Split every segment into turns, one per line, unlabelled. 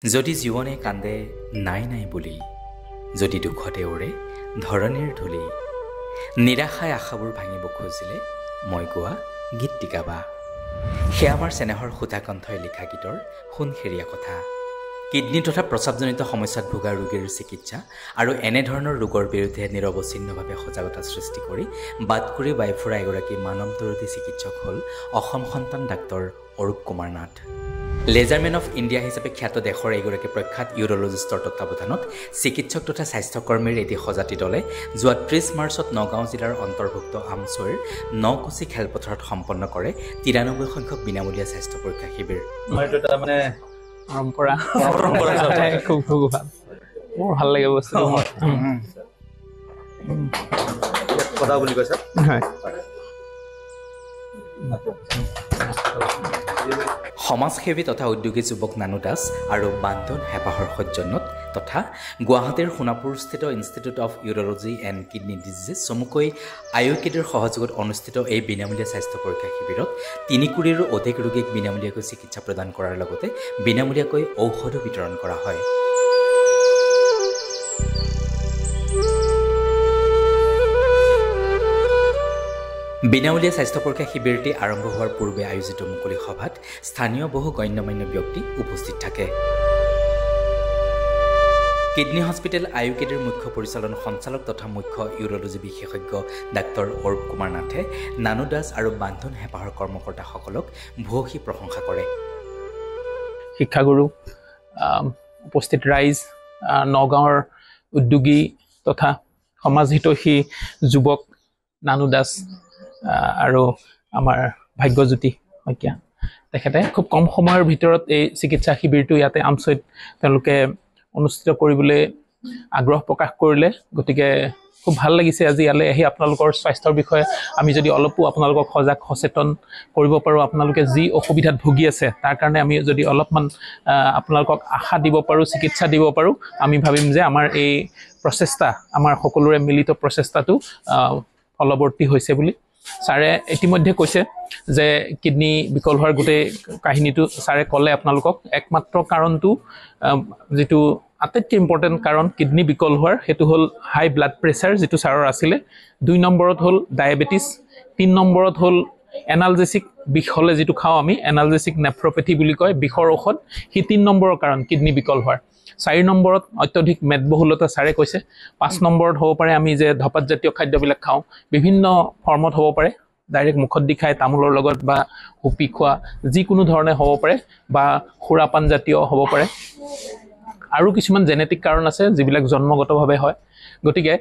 যদি জীৱনে কান্দে নাই নাই বুলি, যদি দুখতে ওৰে ধৰণীৰ ধূলি, নিৰাশাই আশাবোৰ ভাঙিব খুজিলে মই গোৱা গীতটিকা বা। সেয়া আমাৰ চেনেহৰ সুধাকণ্ঠই লিখা গীতৰ সোণসেৰীয়া কথা। কিডনী তথা প্ৰস্ৰাৱজনিত সমস্যাত ভোগা ৰোগীৰ চিকিৎসা আৰু এনেধৰণৰ ৰোগৰ বিৰুদ্ধে নিৰৱচ্ছিন্নভাৱে সজাগতা সৃষ্টি কৰি বাট কৰি বাই ফুৰা এগৰাকী মানৱদৰদী চিকিৎসক হ'ল অসম সন্তান doctor Arup Kumar Nath. Laserman of India হিচাপে খ্যাত দেশৰ এগৰাকী প্ৰখ্যাত ইউৰলজিষ্টৰ তত্বাৱধানত চিকিৎসক তথা স্বাস্থ্যকৰ্মীৰ এটি সজাতি দলে যোৱা 30 মাৰ্চত নগাঁও জিলাৰ অন্তৰ্ভুক্ত আমছৈৰ নকুচি খেলপথাৰত সম্পন্ন কৰে 93 সংখ্যক বিনামূলীয়া স্বাস্থ্য পৰীক্ষা শিবিৰ।
পৰম্পৰা খুব ভাল, মোৰ ভাল লাগে বস্তুটো।
কথা বুলি কৈছা
সমাজসেৱী তথা উদ্যোগী যুৱক নানু দাস আৰু বান্ধন হেঁপাহৰ সৌজন্যত তথা গুৱাহাটীৰ সোণাপুৰস্থিত institute of urology and kidney disease চমুকৈ আয়ুৰ্কেডৰ সহযোগত অনুষ্ঠিত এই বিনামূলীয়া স্বাস্থ্য পৰীক্ষা শিবিৰত 3 কোটিৰো অধিক ৰোগীক বিনামূলীয়াকৈ চিকিৎসা প্ৰদান কৰাৰ লগতে বিনামূলীয়াকৈ ঔষধো বিতৰণ কৰা হয়। বিনামূলীয়া স্বাস্থ্য পৰীক্ষা শিবিৰটি আৰম্ভ হোৱাৰ পূৰ্বে আয়োজিত মুকলি সভাত স্থানীয় বহু গণ্যমান্য ব্যক্তি উপস্থিত থাকে। কিডনী হস্পিটেল আয়ুৰ্কেডৰ মুখ্য পৰিচালন সঞ্চালক তথা মুখ্য ইউৰলজি বিশেষজ্ঞ ডাক্তৰ অৰূপ কুমাৰ নাথে নানু দাস আৰু বান্ধন হেঁপাহৰ কৰ্মকৰ্তাসকলক ভূয়সী প্ৰশংসা কৰে।
শিক্ষাগুৰু উপস্থিত ৰাইজ, নগাঁৱৰ উদ্যোগী তথা সমাজহিতৈষী যুৱক নানু দাস আৰু আমাৰ ভাগ্যজ্যোতি শইকীয়া, তেখেতে খুব কম সময়ৰ ভিতৰত এই চিকিৎসা শিবিৰটো ইয়াতে আমছৈত তেওঁলোকে অনুষ্ঠিত কৰিবলৈ আগ্ৰহ প্ৰকাশ কৰিলে। গতিকে খুব ভাল লাগিছে আজি ইয়ালৈ আহি আপোনালোকৰ স্বাস্থ্যৰ বিষয়ে আমি যদি অলপো আপোনালোকক সজাগ সচেতন কৰিব পাৰোঁ, আপোনালোকে যি অসুবিধাত ভুগি আছে তাৰ কাৰণে আমি যদি অলপমান আপোনালোকক আশা দিব পাৰোঁ, চিকিৎসা দিব পাৰোঁ, আমি ভাবিম যে আমাৰ এই প্ৰচেষ্টা, আমাৰ সকলোৰে মিলিত প্ৰচেষ্টাটো ফলৱৰ্তী হৈছে বুলি। ছাৰে ইতিমধ্যে কৈছে যে কিডনী বিকল হোৱাৰ গোটেই কাহিনীটো ছাৰে ক'লে আপোনালোকক। একমাত্ৰ কাৰণটো যিটো আটাইতকৈ ইম্পৰ্টেণ্ট কাৰণ কিডনী বিকল হোৱাৰ সেইটো হ'ল হাই ব্লাড প্ৰেছাৰ, যিটো ছাৰৰ আছিলে। 2 নম্বৰত হ'ল ডায়েবেটিছ, 3 নম্বৰত হ'ল এনালজেচিক, বিষ হ'লে যিটো খাওঁ আমি এনালজেচিক নেফ্ৰপেথি বুলি কয়, বিষৰ ঔষধ, সি 3 নম্বৰৰ কাৰণ কিডনী বিকল হোৱাৰ। 4 নম্বৰত অত্যধিক মেদবহুলতা ছাৰে কৈছে। 5 নম্বৰত হ'ব পাৰে আমি যে ধপাতজাতীয় খাদ্যবিলাক খাওঁ, বিভিন্ন ফৰ্মত হ'ব পাৰে, ডাইৰেক্ট মুখত দি খাই তামোলৰ লগত বা হুপি খোৱা, যিকোনো ধৰণে হ'ব পাৰে, বা সুৰাপান জাতীয় হ'ব পাৰে। আৰু কিছুমান জেনেটিক কাৰণ আছে যিবিলাক জন্মগতভাৱে হয়। গতিকে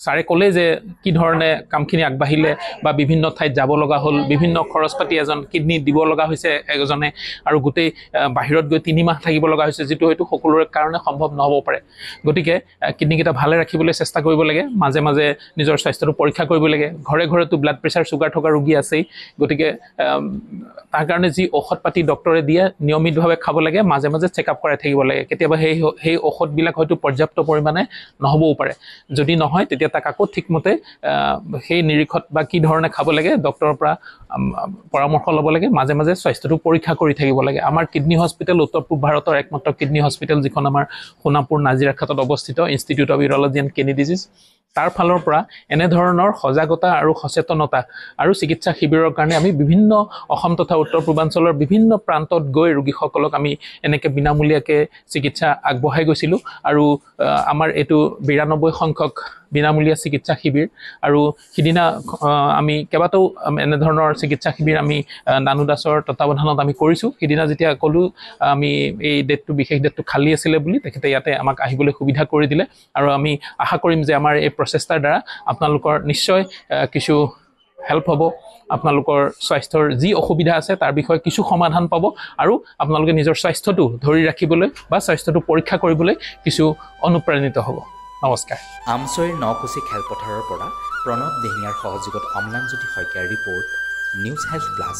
ছাৰে ক'লে যে কি ধৰণে কামখিনি আগবাঢ়িলে বা বিভিন্ন ঠাইত যাব লগা হ'ল, বিভিন্ন খৰচ পাতি এজন কিডনী দিব লগা হৈছে এজনে, আৰু গোটেই বাহিৰত গৈ 3 মাহ থাকিব লগা হৈছে, যিটো হয়তো সকলোৰে কাৰণে সম্ভৱ নহ'ব পাৰে। গতিকে কিডনীকেইটা ভালে ৰাখিবলৈ চেষ্টা কৰিব লাগে, মাজে মাজে নিজৰ স্বাস্থ্যটো পৰীক্ষা কৰিব লাগে। ঘৰে ঘৰেতো ব্লাড প্ৰেছাৰ চুগাৰ থকা ৰোগী আছেই, গতিকে তাৰ কাৰণে যি ঔষধ পাতি ডক্টৰে দিয়ে নিয়মিতভাৱে খাব লাগে, মাজে মাজে চেকআপ কৰাই থাকিব লাগে। কেতিয়াবা সেই ঔষধবিলাক হয়তো পৰ্যাপ্ত পৰিমাণে নহ'বও পাৰে, যদি নহয় তেতিয়া তাক আকৌ ঠিকমতে সেই নিৰীক্ষত বা কি ধৰণে খাব লাগে ডক্টৰৰ পৰা পৰামৰ্শ ল'ব লাগে। মাজে মাজে স্বাস্থ্যটো পৰীক্ষা কৰি থাকিব লাগে। আমাৰ কিডনী হস্পিটেল উত্তৰ পূব ভাৰতৰ একমাত্ৰ কিডনী হস্পিটেল, যিখন আমাৰ সোণাপুৰ নাজিৰাঘাটত অৱস্থিত institute of urology and kidney disease, তাৰ ফালৰ পৰা এনেধৰণৰ সজাগতা আৰু সচেতনতা আৰু চিকিৎসা শিবিৰৰ কাৰণে আমি বিভিন্ন অসম তথা উত্তৰ পূৰ্বাঞ্চলৰ বিভিন্ন প্ৰান্তত গৈ ৰোগীসকলক আমি এনেকৈ বিনামূলীয়াকৈ চিকিৎসা আগবঢ়াই গৈছিলোঁ। আৰু আমাৰ এইটো 92 সংখ্যক বিনামূলীয়া চিকিৎসা শিবিৰ, আৰু সিদিনা আমি কেইবাটাও এনেধৰণৰ চিকিৎসা শিবিৰ আমি নানু দাসৰ তত্বাৱধানত আমি কৰিছোঁ। সিদিনা যেতিয়া ক'লোঁ আমি এই বিশেষ ডেটটো খালী আছিলে বুলি, তেখেতে ইয়াতে আমাক আহিবলৈ সুবিধা কৰি দিলে। আৰু আমি আশা কৰিম যে আমাৰ এই প্ৰচেষ্টাৰ দ্বাৰা আপোনালোকৰ নিশ্চয় কিছু হেল্প হ'ব, আপোনালোকৰ স্বাস্থ্যৰ যি অসুবিধা আছে তাৰ বিষয়ে কিছু সমাধান পাব, আৰু আপোনালোকে নিজৰ স্বাস্থ্যটো ধৰি ৰাখিবলৈ বা স্বাস্থ্যটো পৰীক্ষা কৰিবলৈ কিছু অনুপ্ৰাণিত হ'ব। নমস্কাৰ।
আমছৈৰ নকুচি খেলপথাৰৰ পৰা প্ৰণৱ দিহিঙীয়াৰ সহযোগত অম্লানজ্যোতি শইকীয়াৰ ৰিপৰ্ট, নিউজ হেল্থ প্লাছ।